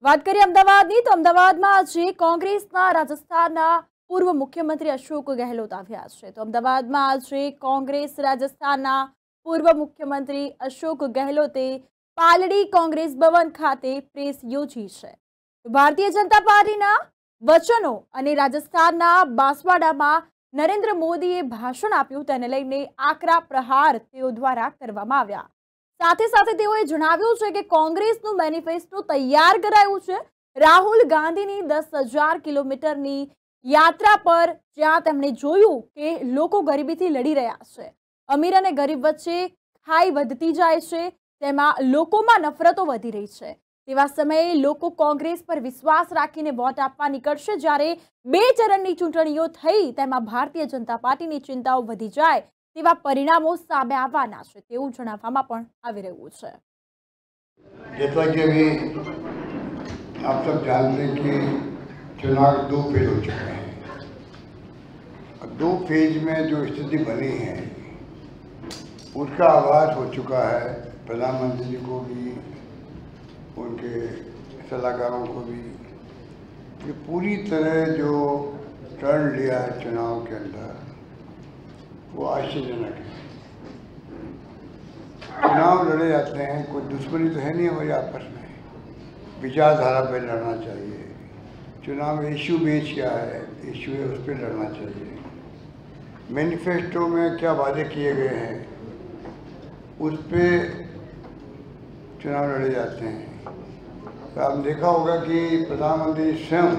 વાત કરીએ અમદાવાદની તો અમદાવાદમાં આજે કોંગ્રેસના રાજસ્થાનના પૂર્વ મુખ્યમંત્રી અશોક ગેહલોત આવ્યા છે। તો અમદાવાદમાં આજે કોંગ્રેસ રાજસ્થાનના પૂર્વ મુખ્યમંત્રી અશોક ગેહલોતે પાલડી કોંગ્રેસ ભવન ખાતે પ્રેસ યોજી છે। ભારતીય જનતા પાર્ટીના વચનો અને રાજસ્થાનના બાંસવાડામાં નરેન્દ્ર મોદીએ ભાષણ આપ્યું તેને લઈને આકરા પ્રહાર તેઓ દ્વારા કરવામાં આવ્યા। સાથે સાથે તેઓએ જણાવ્યું છે કે કોંગ્રેસનું મેનિફેસ્ટો તૈયાર કરાયું છે। રાહુલ ગાંધીની 10,000 કિલોમીટરની યાત્રા પર જ્યાં તેમણે જોયું કે લોકો ગરીબીથી લડી રહ્યા છે, અમીર અને ગરીબ વચ્ચે ખાઈ વધતી જાય છે, તેમાં લોકોમાં નફરતો વધી રહી છે, તેવા સમયે લોકો કોંગ્રેસ પર વિશ્વાસ રાખીને વોટ આપવા નીકળશે। જ્યારે બે ચરણની ચૂંટણીઓ થઈ તેમાં ભારતીય જનતા પાર્ટીની ચિંતાઓ વધી જાય તેવા પરિણાमों सामे आवाना छे तेवुं जणाववामां पण आवी रह्युं छे। जैसा कि अभी आप सब जानते हैं कि चुनाव 2 फेज हो चुके हैं। 2 फेज में जो स्थिति बनी है उसका आगाज हो चुका है। प्रधानमंत्री जी को भी, उनके सलाहकारों को भी, कि पूरी तरह जो टर्न लिया है चुनाव के अंदर वो आश्चर्यजनक है। चुनाव लड़े जाते हैं, कोई दुश्मनी तो है नहीं हमारी आपस में, विचारधारा पर लड़ना चाहिए। चुनाव इशू बेच क्या है, इशू है, उस पर लड़ना चाहिए। मैनिफेस्टो में क्या वादे किए गए हैं उस पर चुनाव लड़े जाते हैं। तो आपने देखा होगा कि प्रधानमंत्री स्वयं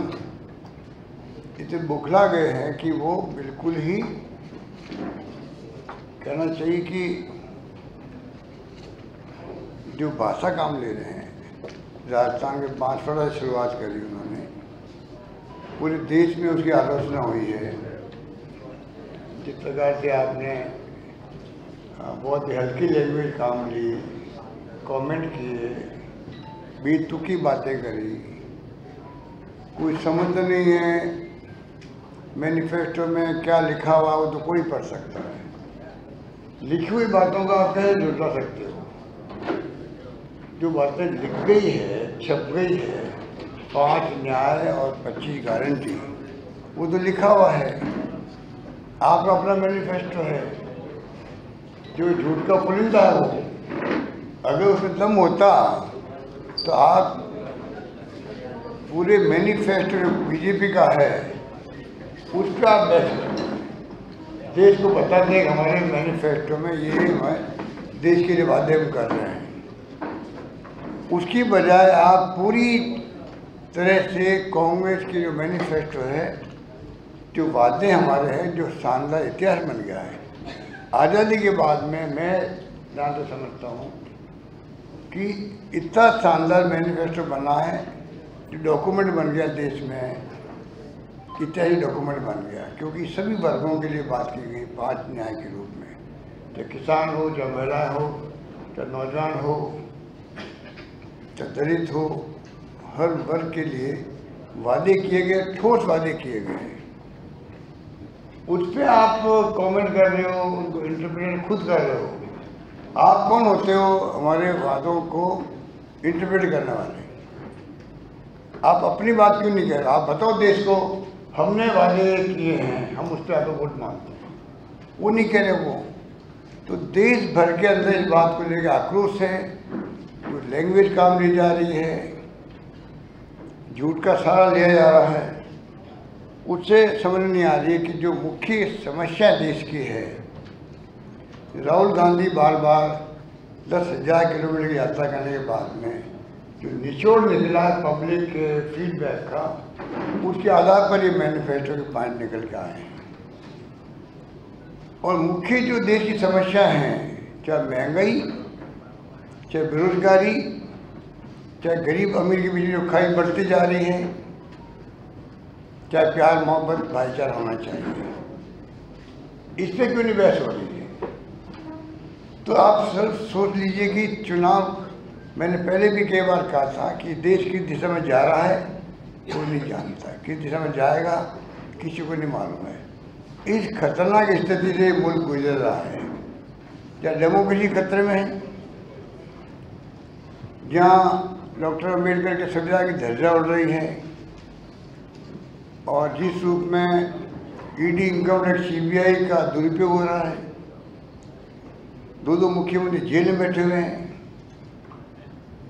इतने बुखला गए हैं कि वो बिल्कुल ही कहना चाहिए कि जो भाषा काम ले रहे हैं, राजस्थान के बांसवाड़ा से शुरुआत करी उन्होंने, पूरे देश में उसकी आलोचना हुई है। जिस प्रकार से आपने बहुत ही हल्की लैंग्वेज काम ली, कमेंट किए, बेतुकी बातें करी, कोई समझ नहीं है मैनिफेस्टो में क्या लिखा हुआ वो तो कोई पढ़ सकता है। लिखी हुई बातों का आप कैसे जुटा सकते हो? जो बातें लिख गई है, छप गई है, 5 न्याय और 25 गारंटी, वो तो लिखा हुआ है। आपका अपना मैनिफेस्टो है, जो झूठ का पुलिंदा है वो, अगर उसमें दम होता तो आप पूरे मैनिफेस्टो जो बीजेपी का है उस पर आप बैठ देश को बताते हैं कि हमारे मैनिफेस्टो में ये हमारे देश के लिए वादे हम कर रहे हैं। उसकी बजाय आप पूरी तरह से कांग्रेस की जो मैनिफेस्टो है, जो वादे हमारे हैं, जो शानदार इतिहास बन गया है आज़ादी के बाद में, मैं जहाँ तो समझता हूँ कि इतना शानदार मैनिफेस्टो बना है, जो डॉक्यूमेंट बन गया देश में, इत्यादि डॉक्यूमेंट बन गया, क्योंकि सभी वर्गों के लिए बात की गई 5 न्याय के रूप में। चाहे किसान हो, चाहे महिलाएं हो, चाहे नौजवान हो, चाहे दलित हो, हर वर्ग के लिए वादे किए गए, ठोस वादे किए गए। उस पर आप कमेंट कर रहे हो, उनको इंटरप्रेट खुद कर रहे हो। आप कौन होते हो हमारे वादों को इंटरप्रेट करने वाले? आप अपनी बात क्यों नहीं कह रहे? आप बताओ देश को हमने वादे किए हैं, हम उस पर आकर वोट मांगते हैं, वो नहीं कह रहे वो। तो देश भर के अंदर इस बात को लेकर आक्रोश है, जो लैंग्वेज काम ली जा रही है, झूठ का सहारा लिया जा रहा है, उससे समझ नहीं आ रही है कि जो मुख्य समस्या देश की है। राहुल गांधी बार बार 10,000 किलोमीटर की यात्रा करने के बाद में जो निचोड़ निकला पब्लिक फीडबैक का, उसके आधार पर ये मैनिफेस्टो के पॉइंट निकल के आए हैं। और मुख्य जो देश की समस्या हैं, चाहे महंगाई, चाहे बेरोजगारी, चाहे गरीब अमीर के बीच जो खाई बढ़ती जा रही है, चाहे प्यार मोहब्बत भाईचारा होना चाहिए, इस पर क्यों नहीं बहस हो रही है? तो आप सिर्फ सोच लीजिए कि चुनाव, मैंने पहले भी कई बार कहा था कि देश किस दिशा में जा रहा है कोई नहीं जानता, किस दिशा में जाएगा किसी को नहीं मालूम है। इस खतरनाक स्थिति से मुल्क गुजर रहा है। क्या डेमोक्रेसी खतरे में है? जहाँ डॉक्टर अम्बेडकर के संविधान की धज्जियां उड़ रही है और जिस रूप में ईडी, इनकम टैक्स, सीबीआई का दुरुपयोग हो रहा है, दो मुख्यमंत्री जेल में बैठे हुए हैं,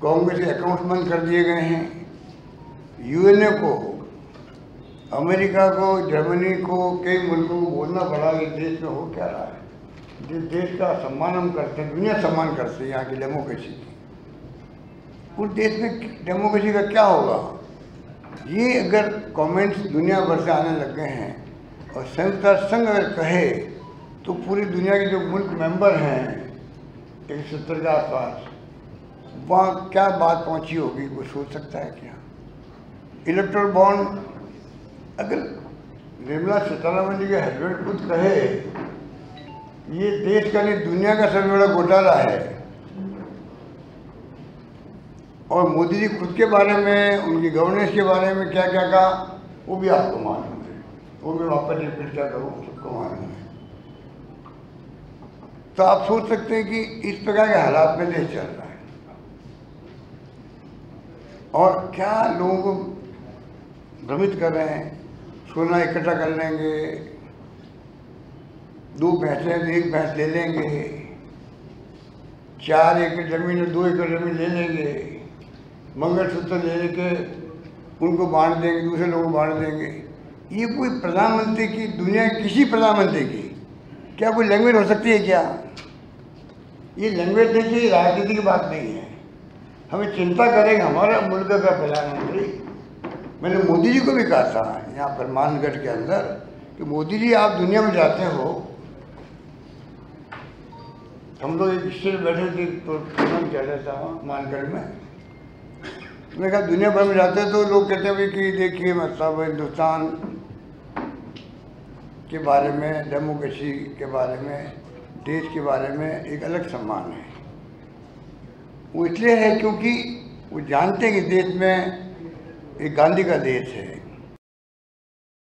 कांग्रेस के अकाउंट बंद कर दिए गए हैं, यूएनए को, अमेरिका को, जर्मनी को, कई मुल्कों को बोलना पड़ा कि देश में हो क्या रहा है। जिस देश का सम्मान हम करते हैं, दुनिया सम्मान करते हैं यहाँ की डेमोक्रेसी की, उस देश में डेमोक्रेसी का क्या होगा। ये अगर कमेंट्स दुनिया भर से आने लग गए हैं और संयुक्त राष्ट्र संघ अगर कहे तो पूरी दुनिया के जो मुल्क मेंबर हैं 170 के आसपास, वहाँ क्या बात पहुँची होगी, वो सोच सकता है क्या। इलेक्ट्रल बॉन्ड अगर निर्मला सीतारमण जी के हस्बैंड खुद कहे ये देश का नहीं दुनिया का सबसे बड़ा घोटाला है, और मोदी जी खुद के बारे में, उनकी गवर्नेंस के बारे में क्या क्या कहा वो भी आपको मालूम है, वो मैं वापस रिपीट क्या करूँ, सबको मालूम है। तो आप सोच सकते हैं कि इस प्रकार के हालात में देश चल रहा है और क्या लोगों को भ्रमित कर रहे हैं। सोना इकट्ठा कर लेंगे, 2 भैंसें 1 भैंस ले लेंगे, 4 एकड़ जमीन और 2 एकड़ जमीन ले लेंगे, मंगलसूत्र ले लेके उनको बांट देंगे, दूसरे लोगों को बांट देंगे। ये कोई प्रधानमंत्री की, दुनिया के किसी प्रधानमंत्री की क्या कोई लैंग्वेज हो सकती है क्या? ये लैंग्वेज देखिए राजनीति की बात नहीं है। हमें चिंता करेंगे हमारा मुल्क का प्रधानमंत्री। मैंने मोदी जी को भी कहा था यहाँ पर मानगढ़ के अंदर कि मोदी जी आप दुनिया में जाते हो, हम लोग एक स्टेज बैठे थे तो प्रोग्राम चल रहा था वहाँ मानगढ़ में। मैंने कहा दुनिया भर में जाते हैं तो लोग कहते हैं कि देखिए मतलब हिंदुस्तान के बारे में, डेमोक्रेसी के बारे में, देश के बारे में एक अलग सम्मान है। वो इसलिए है क्योंकि वो जानते हैं कि देश में एक गांधी का देश है,